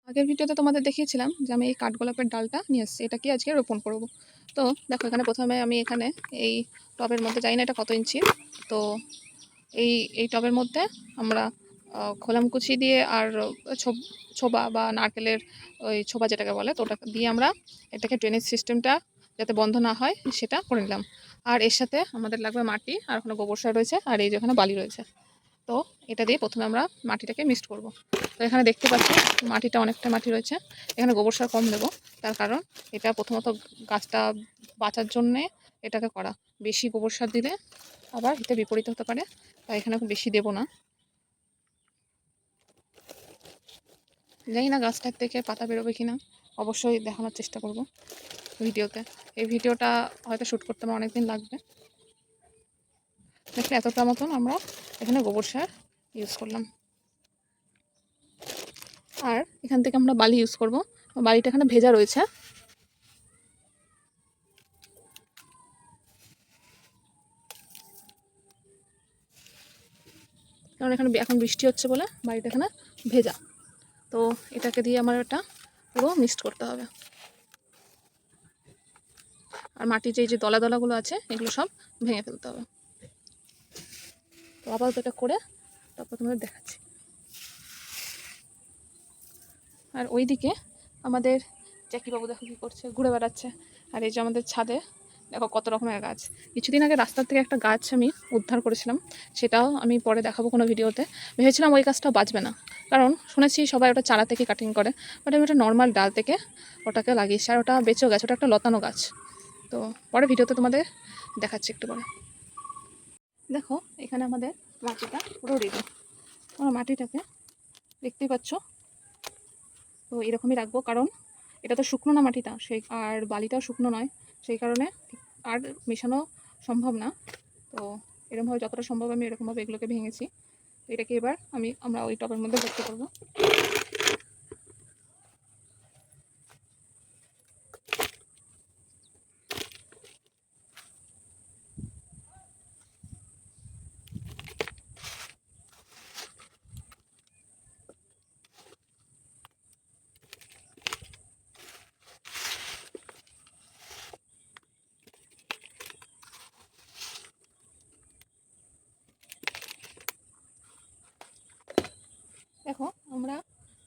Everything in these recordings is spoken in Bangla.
আগের ভিডিওতে তোমাদের দেখিয়েছিলাম যে আমি এই কাঠগোলাপের ডালটা নিয়ে এসেছি, এটা কি আজকে রোপণ করব। তো দেখো এখানে প্রথমে আমি এখানে এই টবের মধ্যে, জানি না এটা কত ইঞ্চি, তো এই টবের মধ্যে আমরা খোলামকুচি দিয়ে আর ছোবা বা নারকেলের ওই ছোবা যেটাকে বলে, তো ওটা দিয়ে আমরা এটাকে ড্রেনেজ সিস্টেমটা যাতে বন্ধ না হয় সেটা করে নিলাম। আর এর সাথে আমাদের লাগবে মাটি, আর ওখানে গোবর সার রয়েছে, আর এই যেখানে বালি রয়েছে। তো এটা দিয়ে প্রথমে আমরা মাটিটাকে মিক্সড করব। তো এখানে দেখতে পাচ্ছি মাটিটা অনেকটা মাটি রয়েছে, এখানে গোবর সার কম দেবো, তার কারণ এটা প্রথমত গাছটা বাঁচার জন্যে এটাকে করা। বেশি গোবর সার দিলে আবার এতে বিপরীত হতে পারে, তাই এখানে খুব বেশি দেবো না। জানি না গাছটার থেকে পাতা বেরোবে কিনা, অবশ্যই দেখানোর চেষ্টা করব ভিডিওতে। এই ভিডিওটা হয়তো শ্যুট করতে আমার অনেকদিন লাগবে। দেখলে এতটা মতন আমরা এখানে গোবর সার ইউজ করলাম। আর এখান থেকে আমরা বালি ইউজ করব, বালিটা এখানে ভেজা রয়েছে। কারণ এখানে এখন বৃষ্টি হচ্ছে বলে বাড়িটা এখানে ভেজা। তো এটাকে দিয়ে আমার এটা পুরো মিক্সড করতে হবে। আর মাটির যে দলা দলাগুলো আছে এগুলো সব ভেঙে ফেলতে হবে। তো আপাতত এটা করে তারপর তোমাদের দেখাচ্ছি। আর ওইদিকে আমাদের জ্যাকিবাবু দেখো কী করছে, ঘুরে বেড়াচ্ছে। আর এই যে আমাদের ছাদে দেখো কত রকমের গাছ। কিছুদিন আগে রাস্তার থেকে একটা গাছ আমি উদ্ধার করেছিলাম, সেটাও আমি পরে দেখাবো কোনো ভিডিওতে। ভেবেছিলাম ওই গাছটা বাঁচবে না, কারণ শুনেছি সবাই ওটা চারা থেকে কাটিং করে, বাট আমি ওটা নর্মাল ডাল থেকে ওটাকে লাগিয়েছি, আর ওটা বেঁচেও গেছে। ওটা একটা লতানো গাছ। তো পরে ভিডিওতে তোমাদের দেখাচ্ছি একটু পরে। দেখো এখানে আমাদের মাটিটা পুরো রেডি। আমরা মাটিটাকে দেখতেই পাচ্ছ, তো এরকমই রাখবো, কারণ এটা তো শুকনো না মাটিটা, সেই আর বালিটাও শুকনো নয়, সেই কারণে আর মেশানো সম্ভব না। তো এরকমভাবে যতটা সম্ভব আমি এরকমভাবে এগুলোকে ভেঙেছি। তো এটাকে এবার আমরা ওই টবের মধ্যে ভর্তি করবো। দেখো আমরা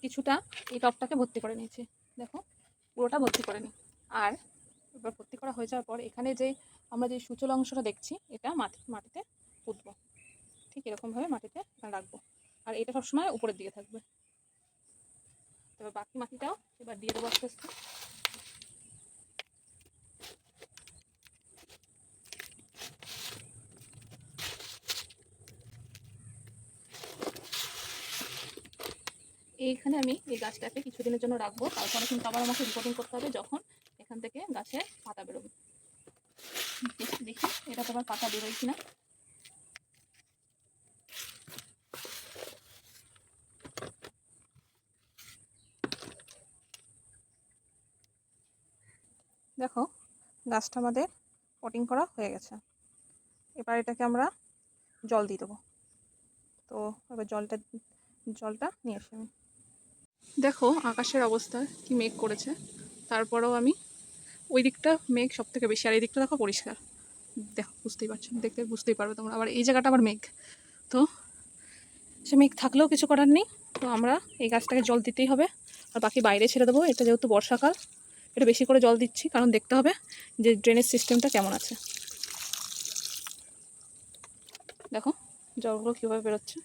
কিছুটা এই টবটাকে ভর্তি করে নিয়েছি, দেখো পুরোটা ভর্তি করে নিই। আর এবার ভর্তি করা হয়ে যাওয়ার পর এখানে যে আমরা যে সূচল অংশটা দেখছি এটা মাটিতে পুঁতবো। ঠিক এরকমভাবে মাটিতে রাখবো, আর এটা সবসময় উপরের দিকে থাকবে। তবে বাকি মাটিটাও এবার দিয়ে দেবো আস্তে আস্তে। এইখানে আমি এই গাছটাকে কিছুদিনের জন্য রাখবো, তারপরে কিন্তু আবার আমাকে রিপোর্টিং করতে হবে যখন এখান থেকে গাছের পাতা বেরোবে। দেখি এটা তোমার পাতা বেরোয় কিনা। দেখো গাছটা আমাদের পটিং করা হয়ে গেছে। এবার এটাকে আমরা জল দিয়ে দেবো। তো এবার জলটা নিয়ে আসি আমি। দেখো আকাশের অবস্থা কি মেঘ করেছে, তারপরেও আমি ওই দিকটা মেঘ সব থেকে বেশি, আর এই দিকটা দেখো পরিষ্কার। দেখো বুঝতেই পারছো, দেখতে বুঝতেই পারবে তোমরা। আবার এই জায়গাটা আবার মেঘ, তো সে মেঘ থাকলেও কিছু করার নেই। তো আমরা এই গাছটাকে জল দিতেই হবে, আর বাকি বাইরে ছেড়ে দেবো। এটা যেহেতু বর্ষাকাল, এটা বেশি করে জল দিচ্ছি, কারণ দেখতে হবে যে ড্রেনেজ সিস্টেমটা কেমন আছে। দেখো জলগুলো কীভাবে বেরোচ্ছে,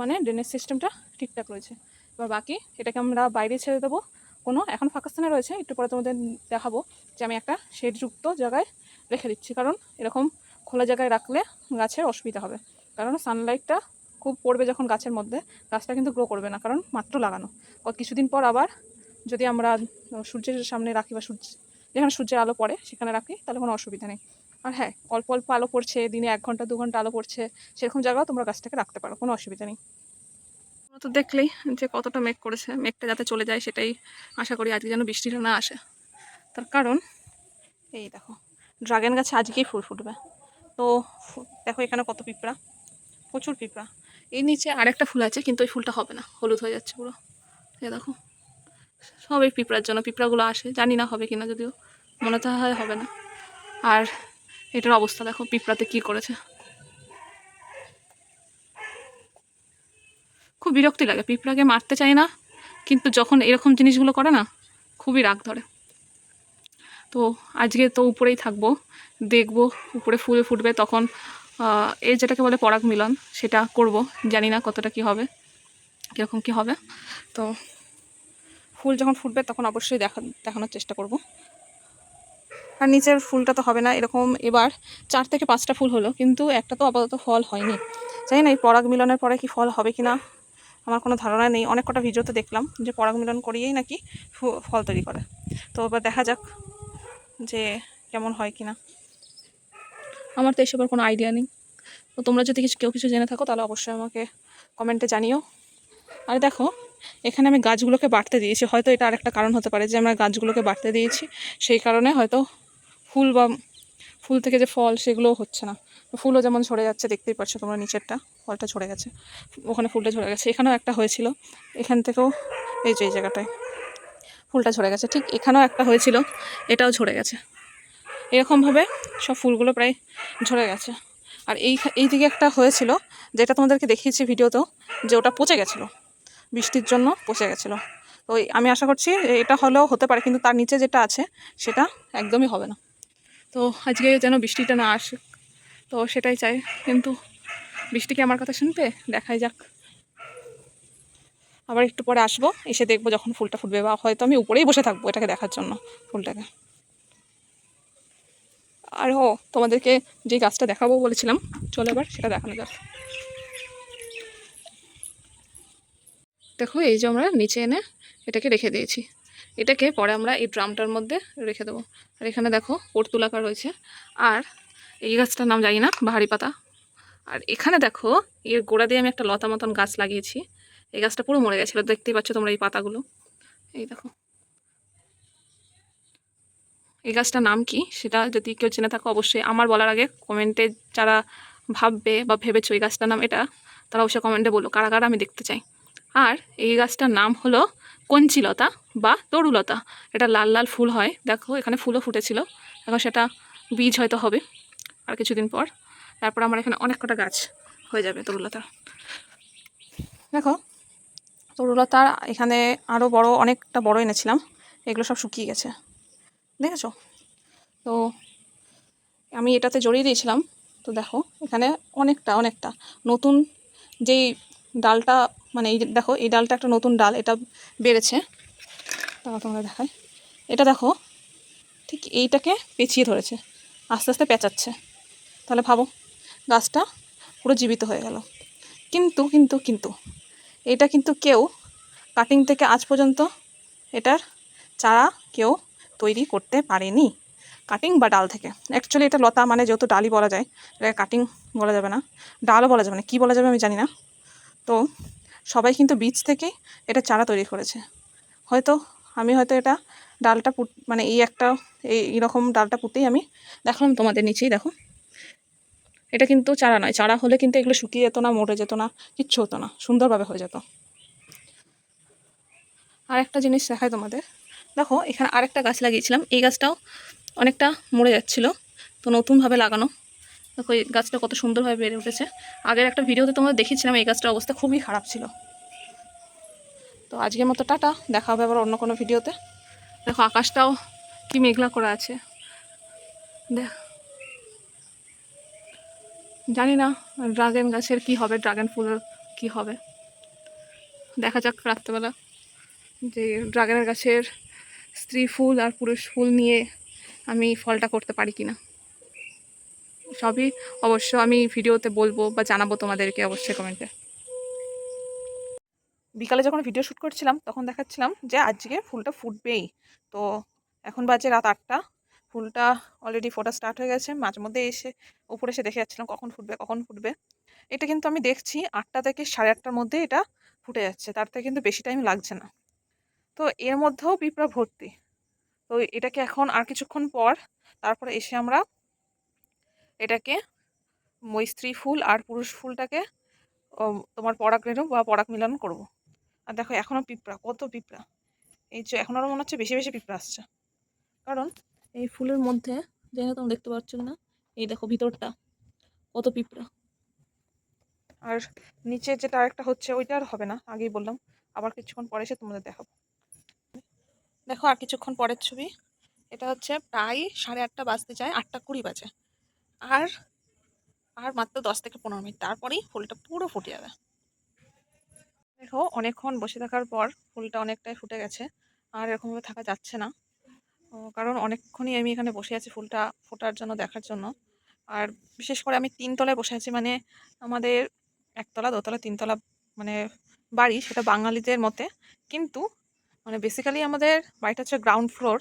মানে ড্রেনেজ সিস্টেমটা ঠিকঠাক রয়েছে। এবার বাকি এটাকে আমরা বাইরে ছেড়ে দেবো। কোনো এখন ফাঁকা স্থানে রয়েছে, একটু পরে তোমাদের দেখাবো যে আমি একটা শেডযুক্ত জায়গায় রেখে দিচ্ছি, কারণ এরকম খোলা জায়গায় রাখলে গাছের অসুবিধা হবে। কারণ সানলাইটটা খুব পড়বে যখন গাছের মধ্যে, গাছটা কিন্তু গ্রো করবে না, কারণ মাত্র লাগানো। কিছুদিন পর আবার যদি আমরা সূর্যের সামনে রাখি বা যেখানে সূর্যের আলো পড়ে সেখানে রাখি, তাহলে কোনো অসুবিধা নেই। আর হ্যাঁ, অল্প অল্প আলো পড়ছে, দিনে 1 ঘন্টা 2 ঘন্টা আলো পড়ছে, সেরকম জায়গাও তোমরা গাছটাকে রাখতে পারো, কোনো অসুবিধা নেই। তো দেখলেই যে কতটা মেঘ করেছে, মেঘটা যাতে চলে যায় সেটাই আশা করি, আজকে যেন বৃষ্টিটা না আসে। তার কারণ এই দেখো ড্রাগন গাছে আজকেই ফুল ফুটবে। তো দেখো এখানে কত পিঁপড়া, প্রচুর পিঁপড়া। এই নিচে আরেকটা ফুল আছে, কিন্তু ওই ফুলটা হবে না, হলুদ হয়ে যাচ্ছে পুরো। এই দেখো সব এই পিঁপড়ার জন্য, পিঁপড়াগুলো আসে, জানি না হবে কিনা, যদিও মনে তো হয় হবে না। আর এটার অবস্থা দেখো পিঁপড়াতে কি করেছে, খুব বিরক্তি লাগে। পিঁপড়াকে মারতে চাই না, কিন্তু যখন এরকম জিনিসগুলো করে না খুবই রাগ ধরে। তো আজকে তো উপরেই থাকবো, দেখবো উপরে ফুল ফুটবে, তখন এই যেটাকে বলে পরাগ মিলন সেটা করব। জানি না কতটা কি হবে, কীরকম কি হবে। তো ফুল যখন ফুটবে তখন অবশ্যই দেখানোর চেষ্টা করব। আর নিচের ফুলটা তো হবে না এরকম। এবার 4 থেকে 5টা ফুল হলো, কিন্তু একটা তো আপাতত ফল হয়নি। জানি না এই পরাগ মিলনের পরে কি ফল হবে কিনা, আমার কোনো ধারণা নেই। অনেক কটা ভিডিওতে দেখলাম যে পরাগ মিলন করিয়েই নাকি ফল তৈরি করে। তো এবার দেখা যাক যে কেমন হয় কিনা। আমার তো এসবের কোনো আইডিয়া নেই। তো তোমরা যদি কেউ কিছু জেনে থাকো তাহলে অবশ্যই আমাকে কমেন্টে জানিও। আর দেখো এখানে আমি গাছগুলোকে বাড়তে দিয়েছি, হয়তো এটা আরেকটা কারণ হতে পারে যে আমরা গাছগুলোকে বাড়তে দিয়েছি, সেই কারণে হয়তো ফুল থেকে যে ফল সেগুলোও হচ্ছে না। ফুলও যেমন ঝরে যাচ্ছে, দেখতেই পাচ্ছ তোমরা, নিচেরটা ফলটা ঝরে গেছে, ওখানে ফুলটা ঝরে গেছে। এখানেও একটা হয়েছিল, এখান থেকেও এই যে এই জায়গাটায় ফুলটা ঝরে গেছে, ঠিক এখানেও একটা হয়েছিল, এটাও ঝরে গেছে। এরকমভাবে সব ফুলগুলো প্রায় ঝরে গেছে। আর এই দিকে একটা হয়েছিল, যেটা তোমাদেরকে দেখিয়েছি ভিডিওতেও, যে ওটা পচে গেছিলো, বৃষ্টির জন্য পচে গেছিলো। তো আমি আশা করছি এটা হলেও হতে পারে, কিন্তু তার নিচে যেটা আছে সেটা একদমই হবে না। তো আজকে যেন বৃষ্টিটা না আসে, তো সেটাই চাই। কিন্তু বৃষ্টি কি আমার কথা শুনবে? দেখাই যাক। আবার একটু পরে আসবো, এসে দেখবো যখন ফুলটা ফুটবে, বা হয়তো আমি উপরেই বসে থাকবো এটাকে দেখার জন্য, ফুলটাকে। আর তোমাদেরকে যে গাছটা দেখাবো বলেছিলাম, চলো এবার সেটা দেখানো যাক। দেখো এই যে আমরা নিচে এনে এটাকে রেখে দিয়েছি, এটাকে পরে আমরা এই ড্রামটার মধ্যে রেখে দেবো। আর এখানে দেখো পর্তুলাকা রয়েছে, আর এই গাছটার নাম জানি না, বাহারি পাতা। আর এখানে দেখো এর গোড়া দিয়ে আমি একটা লতা মতন গাছ লাগিয়েছি, এই গাছটা পুরো মরে গেছিলো, দেখতেই পাচ্ছ তোমরা এই পাতাগুলো। এই দেখো এই গাছটার নাম কি সেটা যদি কেউ জেনে থাকো অবশ্যই আমার বলার আগে কমেন্টে, যারা ভাববে বা ভেবেছো এই গাছটার নাম এটা, তারা অবশ্যই কমেন্টে বলো কারা কারা, আমি দেখতে চাই। আর এই গাছটার নাম হলো কঞ্চিলতা বা তরুলতা। এটা লাল লাল ফুল হয়, দেখো এখানে ফুলও ফুটেছিল, এখন সেটা বীজ হয়তো হবে আর কিছুদিন পর। তারপর আমার এখানে অনেক কটা গাছ হয়ে যাবে তরুলতার। দেখো তরুলতার এখানে আরও অনেকটা বড় এনেছিলাম, এগুলো সব শুকিয়ে গেছে, দেখেছো? তো আমি এটাতে জড়িয়ে দিয়েছিলাম, তো দেখো এখানে অনেকটা নতুন যেই ডালটা, মানে এই দেখো এই ডালটা একটা নতুন ডাল, এটা বেড়েছে। তোমরা দেখায়, এটা দেখো ঠিক এইটাকে পেঁচিয়ে ধরেছে, আস্তে আস্তে পেঁচাচ্ছে। তাহলে ভাবো গাছটা পুরো জীবিত হয়ে গেল। কিন্তু কিন্তু কিন্তু এটা কিন্তু কেউ কাটিং থেকে আজ পর্যন্ত এটার চারা কেউ তৈরি করতে পারেনি, কাটিং বা ডাল থেকে। অ্যাকচুয়ালি এটা লতা, মানে যেহেতু ডালই বলা যায়, এটা কাটিং বলা যাবে না, ডালও বলা যাবে না, কী বলা যাবে আমি জানি না। তো সবাই কিন্তু বীজ থেকেই এটা চারা তৈরি করেছে। আমি হয়তো এটা ডালটা মানে এইরকম ডালটা পুঁতেই আমি দেখলাম তোমাদের নিচেই, দেখো এটা কিন্তু চারা নয়, চারা হলে কিন্তু এগুলো শুকিয়ে যেত না, মরে যেত না, কিচ্ছু হতো না, সুন্দরভাবে হয়ে যেত। আর একটা জিনিস দেখায় তোমাদের, দেখো এখানে আরেকটা গাছ লাগিয়েছিলাম, এই গাছটাও অনেকটা মরে যাচ্ছিল, তো নতুনভাবে লাগানো। দেখো এই গাছটা কত সুন্দরভাবে বেড়ে উঠেছে। আগের একটা ভিডিওতে তোমরা দেখেছিলাম এই গাছটার অবস্থা খুবই খারাপ ছিল। তো আজকের মতো টাটা, দেখা হবে আবার অন্য কোনো ভিডিওতে। দেখো আকাশটাও কি মেঘলা করে আছে, জানি না ড্রাগন গাছের কি হবে, ড্রাগন ফুলের কি হবে, দেখা যাক রাত্রেবেলা যে ড্রাগনের গাছের স্ত্রী ফুল আর পুরুষ ফুল নিয়ে আমি ফলটা করতে পারি কিনা। সবই অবশ্য আমি ভিডিওতে বলবো বা জানাবো তোমাদেরকে অবশ্যই কমেন্টে। বিকালে যখন ভিডিও শ্যুট করছিলাম তখন দেখাচ্ছিলাম যে আজকে ফুলটা ফুটবেই। তো এখন বাজে রাত 8টা, ফুলটা অলরেডি ফোটা স্টার্ট হয়ে গেছে। মাঝে মধ্যে উপরে এসে দেখে যাচ্ছিলাম কখন ফুটবে। এটা কিন্তু আমি দেখছি 8টা থেকে 8:30টার মধ্যে এটা ফুটে যাচ্ছে, তার থেকে কিন্তু বেশি টাইম লাগছে না। তো এর মধ্যেও পিঁপড়া ভর্তি। তো এটাকে এখন আর কিছুক্ষণ পর তারপরে এসে আমরা এটাকে ওই স্ত্রী ফুল আর পুরুষ ফুলটাকে তোমার পরাগ রেণু বা পরাগ মিলন করবো। আর দেখো এখনো পিঁপড়া, কত পিঁপড়া, এই যে এখন আরও মনে হচ্ছে বেশি বেশি পিঁপড়া আসছে, কারণ এই ফুলের মধ্যে জানি না তোমরা দেখতে পাচ্ছ না, এই দেখো ভিতরটা কত পিঁপড়া। আর নিচে যেটা আরেকটা হচ্ছে ওইটা আর হবে না, আগেই বললাম, আবার কিছুক্ষণ পরে এসে তোমাদের দেখাবো। দেখো আর কিছুক্ষণ পরের ছবি, এটা হচ্ছে প্রায় 8:30 বাজতে যায়, 8:20 বাজে, আর আর মাত্র 10 থেকে 15 মিনিট, তারপরেই ফুলটা পুরো ফুটে যাবে। দেখো অনেকক্ষণ বসে থাকার পর ফুলটা অনেকটাই ফুটে গেছে, আর এরকমভাবে থাকা যাচ্ছে না, কারণ অনেকক্ষণই আমি এখানে বসে আছি ফুলটা ফোটার জন্য, দেখার জন্য। আর বিশেষ করে আমি 3 তলায় বসে আছি, মানে আমাদের 1তলা 2তলা 3তলা মানে বাড়ি, সেটা বাঙালিদের মতে, কিন্তু মানে বেসিক্যালি আমাদের বাড়িটা হচ্ছে ground floor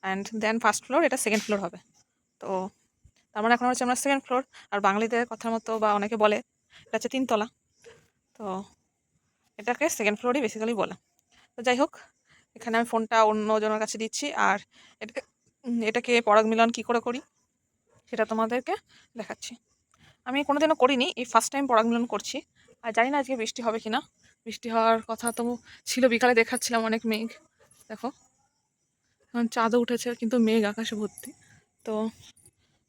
and then first floor, এটা সেকেন্ড ফ্লোর হবে। তো তার মানে এখন হচ্ছে আমরা সেকেন্ড ফ্লোর, আর বাঙালিদের কথার মতো বা অনেকে বলে এটা হচ্ছে 3তলা, তো এটাকে সেকেন্ড ফ্লোরই বেসিক্যালি বলে। তো যাই হোক, এখানে আমি ফোনটা অন্যজনের কাছে দিচ্ছি, আর এটাকে এটাকে পরাগ মিলন কী করে করি সেটা তোমাদেরকে দেখাচ্ছি। আমি কোনোদিনও করিনি, এই ফার্স্ট টাইম পরাগ মিলন করছি। আর জানি না আজকে বৃষ্টি হবে কিনা, বৃষ্টি হওয়ার কথা তো ছিল, বিকালে দেখাচ্ছিলাম অনেক মেঘ, দেখো এখন চাঁদও উঠেছে কিন্তু মেঘ আকাশে ভর্তি। তো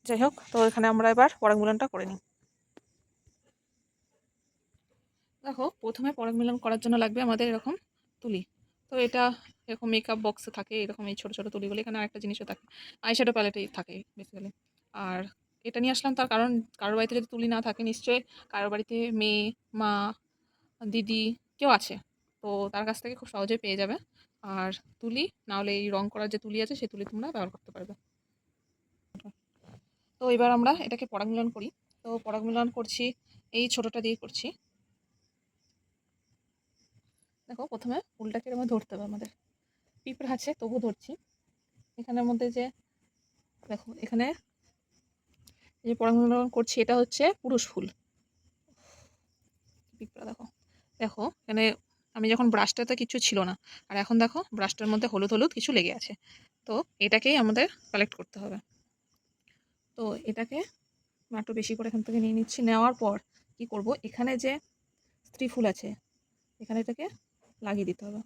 যাই হোক, তো এখানে আমরা এবার পরাগ মিলনটা করে নিই। দেখো প্রথমে পরাগ মিলন করার জন্য লাগবে আমাদের এরকম তুলি। তো এটা এরকম মেকআপ বক্সে থাকে, এরকম এই ছোটো ছোটো তুলিগুলো, এখানে আরেকটা জিনিসও থাকে, আইশ্যাডো প্যালেটেই থাকে বেসিক্যালি। আর এটা নিয়ে আসলাম তার কারণ, কারোর বাড়িতে যদি তুলি না থাকে, নিশ্চয়ই কারোর বাড়িতে মেয়ে, মা, দিদি কেউ আছে, তো তার কাছ থেকে খুব সহজেই পেয়ে যাবে। আর তুলি না হলে এই রং করার যে তুলি আছে সেই তুলি তোমরা ব্যবহার করতে পারবে। তো এবার আমরা এটাকে পরাগ মিলন করি। তো পরাগ মিলন করছি এই ছোটোটা দিয়ে করছি। দেখো প্রথমে ফুলটাকে এরকম ধরতে হবে আমাদের, পিঁপড়া আছে তবু ধরছি। এখানের মধ্যে যে দেখো, এখানে যে পরাগ মিলন করছি এটা হচ্ছে পুরুষ ফুল। পিঁপড়া দেখো, দেখো এখানে আমি যখন ব্রাশটাতে কিছু ছিল না, আর এখন দেখো ব্রাশটার মধ্যে হলুদ হলুদ কিছু লেগে আছে। তো এটাকেই আমাদের কালেক্ট করতে হবে। তো এটাকে একটু বেশি করে এখান থেকে নিয়ে নিচ্ছি, নেওয়ার পর কি করব, এখানে যে স্ত্রী ফুল আছে এখানে এটাকে লাগিয়ে দিতে হবে।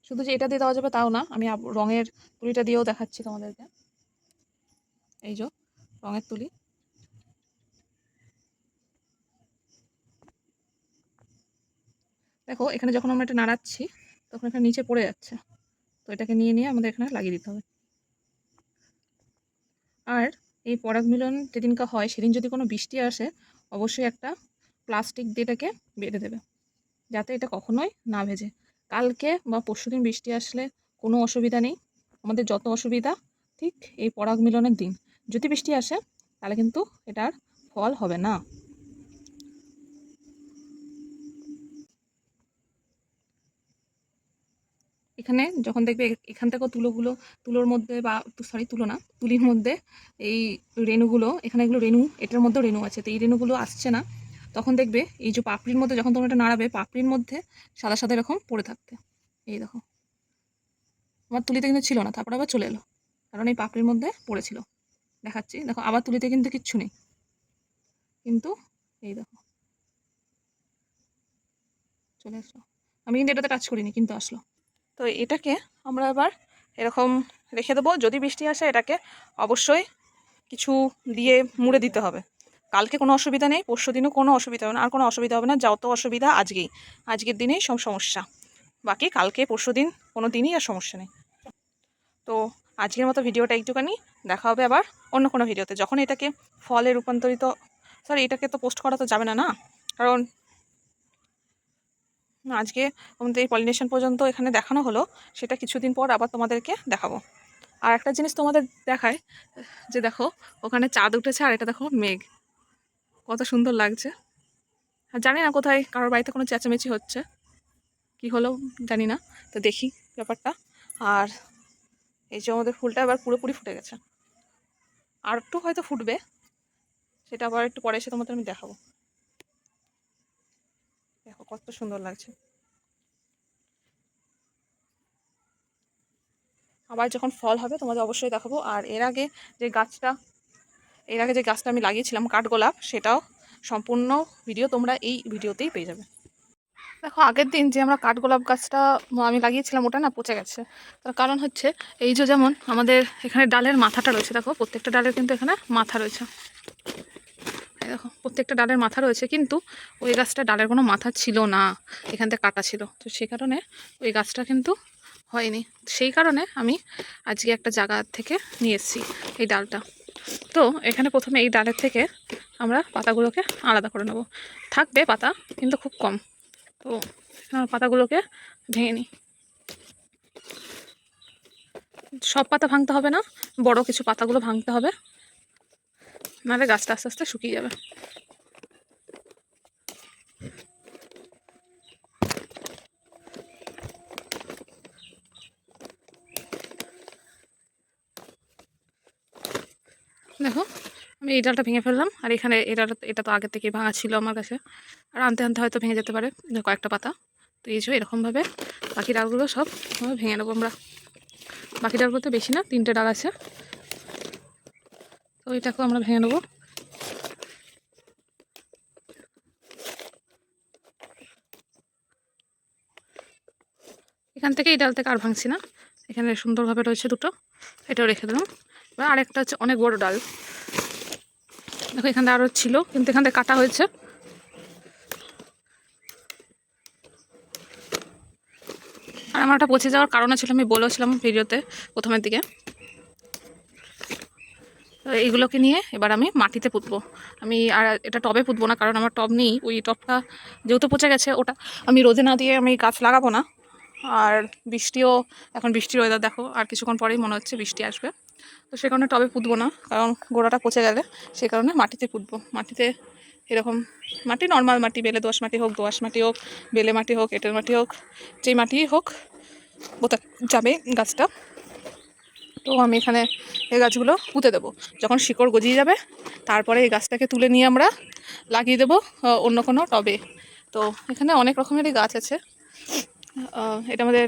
শুধু যে এটা দিয়ে দেওয়া যাবে তাও না, আমি রঙের তুলিটা দিয়েও দেখাচ্ছি তোমাদেরকে। এই যে রঙের তুলি, দেখো এখানে যখন আমরা এটা নাড়াচ্ছি তখন এখানে নিচে পড়ে যাচ্ছে, তো এটাকে নিয়ে নিয়ে আমাদের এখানে লাগিয়ে দিতে হবে। আর এই পরাগ মিলন যেদিনকা হয় সেদিন যদি কোনো বৃষ্টি আসে, অবশ্যই একটা প্লাস্টিক দিয়ে এটাকে বেঁধে দেবে, যাতে এটা কখনোই না ভেজে। কালকে বা পরশুদিন বৃষ্টি আসলে কোনো অসুবিধা নেই, আমাদের যত অসুবিধা ঠিক এই পরাগ মিলনের দিন যদি বৃষ্টি আসে তাহলে কিন্তু এটার ফল হবে না। এখানে যখন দেখবে এখান থেকেও তুলোর মধ্যে বা সরি তুলো না, তুলির মধ্যে এই রেণুগুলো, এখানে এগুলো রেণু, এটার মধ্যেও রেণু আছে, তো এই রেণুগুলো আসছে না, তখন দেখবে এই যে পাপড়ির মধ্যে যখন তোমরা এটা নাড়াবে পাপড়ির মধ্যে সাদা সাদা এরকম পড়ে থাকতে। এই দেখো আমার তুলিতে কিন্তু ছিল না, তারপর আবার চলে এলো, কারণ এই পাপড়ির মধ্যে পড়েছিল। দেখাচ্ছি, দেখো আবার তুলিতে কিন্তু কিচ্ছু নেই, কিন্তু এই দেখো চলে আসলো। আমি কিন্তু এটাতে টাচ করিনি কিন্তু আসলো। তো এটাকে আমরা এবার এরকম রেখে দেবো, যদি বৃষ্টি আসে এটাকে অবশ্যই কিছু দিয়ে মুড়ে দিতে হবে। কালকে কোনো অসুবিধা নেই, পরশু দিনও কোনো অসুবিধা হবে না, আর কোনো অসুবিধা হবে না, যত অসুবিধা আজকের দিনেই সব সমস্যা, বাকি কালকে পরশু দিন কোনো দিনই আর সমস্যা নেই। তো আজকের মতো ভিডিওটা একটুখানি, দেখা হবে আবার অন্য কোনো ভিডিওতে, যখন এটাকে ফলে রূপান্তরিত, সরি এটাকে তো পোস্ট করা তো যাবে না, না কারণ আজকে আমাদের এই পলিনেশন পর্যন্ত এখানে দেখানো হলো, সেটা কিছুদিন পর আবার তোমাদেরকে দেখাবো। আর একটা জিনিস তোমাদের দেখায়, যে দেখো ওখানে চাঁদ উঠেছে আর এটা দেখো মেঘ, কত সুন্দর লাগছে। আর জানি না কোথায় কারোর বাড়িতে কোনো চেঁচামেচি হচ্ছে, কি হলো জানি না, তো দেখি ব্যাপারটা। আর এই যে আমাদের ফুলটা এবার পুরোপুরি ফুটে গেছে, আর একটু হয়তো ফুটবে, সেটা আবার একটু পরে এসে তোমাদের আমি দেখাবো। দেখো কত সুন্দর লাগছে। আবার যখন ফল হবে তোমাদের অবশ্যই দেখাবো। আর এর আগে যে গাছটা আমি লাগিয়েছিলাম কাঠগোলাপ, সেটাও সম্পূর্ণ ভিডিও তোমরা এই ভিডিওতেই পেয়ে যাবে। দেখো আগের দিন যে আমরা কাঠগোলাপ গাছটা আমি লাগিয়েছিলাম ওটা না পচে গেছে। তার কারণ হচ্ছে এই যে যেমন আমাদের এখানে ডালের মাথাটা রয়েছে, দেখো প্রত্যেকটা ডালের কিন্তু এখানে মাথা রয়েছে। এই দেখো প্রত্যেকটা ডালের মাথা রয়েছে, কিন্তু ওই গাছটা ডালের কোনো মাথা ছিল না, এখান থেকে কাটা ছিল। তো সেই কারণে ওই গাছটা কিন্তু হয়নি। সেই কারণে আমি আজকে একটা জায়গা থেকে নিয়ে এসেছি এই ডালটা। তো এখানে প্রথমে এই ডালের থেকে আমরা পাতাগুলোকে আলাদা করে নেব। থাকবে পাতা কিন্তু খুব কম। তো পাতাগুলোকে ভেঙে নিই। সব পাতা ভাঙতে হবে না, বড় কিছু পাতাগুলো ভাঙতে হবে, নাহলে গাছটা আস্তে আস্তে শুকিয়ে যাবে। দেখো আমি এই ডালটা ভেঙে ফেললাম, আর এখানে এটা তো আগে থেকেই ভাঙা ছিল আমার কাছে, আর আনতে আনতে হয়তো ভেঙে যেতে পারে কয়েকটা পাতা। তো এই যে এরকমভাবে বাকি ডালগুলো সব ভেঙে নেবো আমরা। বাকি ডালগুলোতে বেশি না, 3টে ডাল আছে, তো এটাকেও আমরা ভেঙে নেবো। এখান থেকে এই ডাল থেকে আর ভাঙছি না, এখানে সুন্দরভাবে রয়েছে দুটো, এটাও রেখে দিলাম। এবার আরেকটা হচ্ছে অনেক বড় ডাল, দেখো এখানে আরও ছিল কিন্তু এখান থেকে কাটা হয়েছে। আর আমার একটা পচে যাওয়ার কারণও ছিল, আমি বলেছিলাম ভিডিওতে প্রথমের দিকে। তো এইগুলোকে নিয়ে এবার আমি মাটিতে পুঁতবো। আমি আর এটা টবে পুঁতবো না, কারণ আমার টব নেই। ওই টবটা যেহেতু পচে গেছে, ওটা আমি রোদে না দিয়ে আমি গাছ লাগাবো না। আর বৃষ্টিও, এখন বৃষ্টির ওয়েদার দেখো, আর কিছুক্ষণ পরেই মনে হচ্ছে বৃষ্টি আসবে। তো সে কারণে টবে পুঁতবো না, কারণ গোড়াটা পচে গেলে সে কারণে মাটিতে পুঁতবো। মাটিতে এরকম মাটি, নর্মাল মাটি, বেলে দোআঁশ মাটি হোক, দোআঁশ মাটি হোক, বেলে মাটি হোক, এঁটেল মাটি হোক, যেই মাটিই হোক বোতা যাবে গাছটা। তো আমি এখানে এই গাছগুলো পুঁতে দেবো। যখন শিকড় গজিয়ে যাবে তারপরে এই গাছটাকে তুলে নিয়ে আমরা লাগিয়ে দেবো অন্য কোনো টবে। তো এখানে অনেক রকমেরই গাছ আছে, এটা আমাদের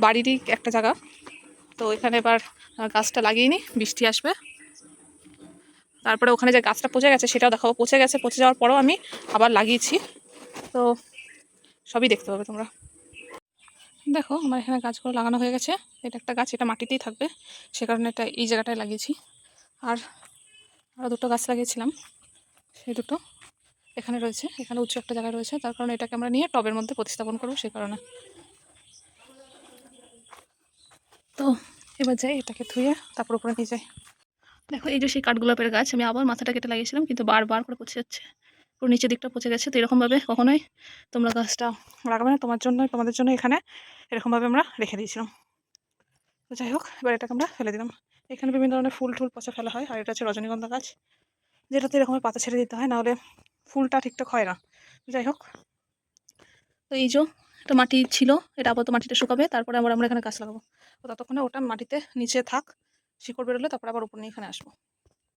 বাড়িরই একটা জায়গা। তো এখানে এবার গাছটা লাগিয়ে নিই, বৃষ্টি আসবে তারপরে ওখানে যে গাছটা পচে গেছে সেটাও দেখাবো। পচে গেছে, পচে যাওয়ার পরেও আমি আবার লাগিয়েছি, তো সবই দেখতে পাবে তোমরা। দেখো আমার এখানে গাছগুলো লাগানো হয়ে গেছে। এটা একটা গাছ, এটা মাটিতেই থাকবে, সে কারণে এটা এই জায়গাটায় লাগিয়েছি। আর আরও দুটো গাছ লাগিয়েছিলাম, সেই দুটো এখানে রয়েছে, এখানে উঁচু একটা জায়গায় রয়েছে, তার কারণে এটাকে আমরা নিয়ে টবের মধ্যে প্রতিস্থাপন করবো, সে কারণে। তো এবার যাই, এটাকে ধুয়ে তারপর উপরে নিয়ে যাই। দেখো এই যে সেই কাঠগোলাপের গাছ, আমি আবার মাথাটা কেটে লাগিয়েছিলাম, কিন্তু বারবার করে পচে যাচ্ছে, পুরো নিচের দিকটা পচে গেছে। তো এরকমভাবে কখনোই তোমরা গাছটা লাগাবে না, তোমাদের জন্য এখানে এরকমভাবে আমরা রেখে দিয়েছিলাম। তো যাই হোক, এবার এটাকে আমরা ফেলে দিলাম। এখানে বিভিন্ন ধরনের ফুল টুল পচা ফেলা হয়, আর এটা হচ্ছে রজনীগন্ধা গাছ, যেটাতে এরকমের পাতা ছেড়ে দিতে হয়, নাহলে ফুলটা ঠিকঠাক হয় না। যাই হোক, তো এই যে এটা মাটি ছিল, এটা আপাতত মাটিতে শুকাবে, তারপরে আমরা এখানে গাছ লাগাবো। তো ততক্ষণে ওটা মাটিতে নিচে থাক, শিকড় বেরোলে তারপরে আবার উপর নিয়ে এখানে আসবো।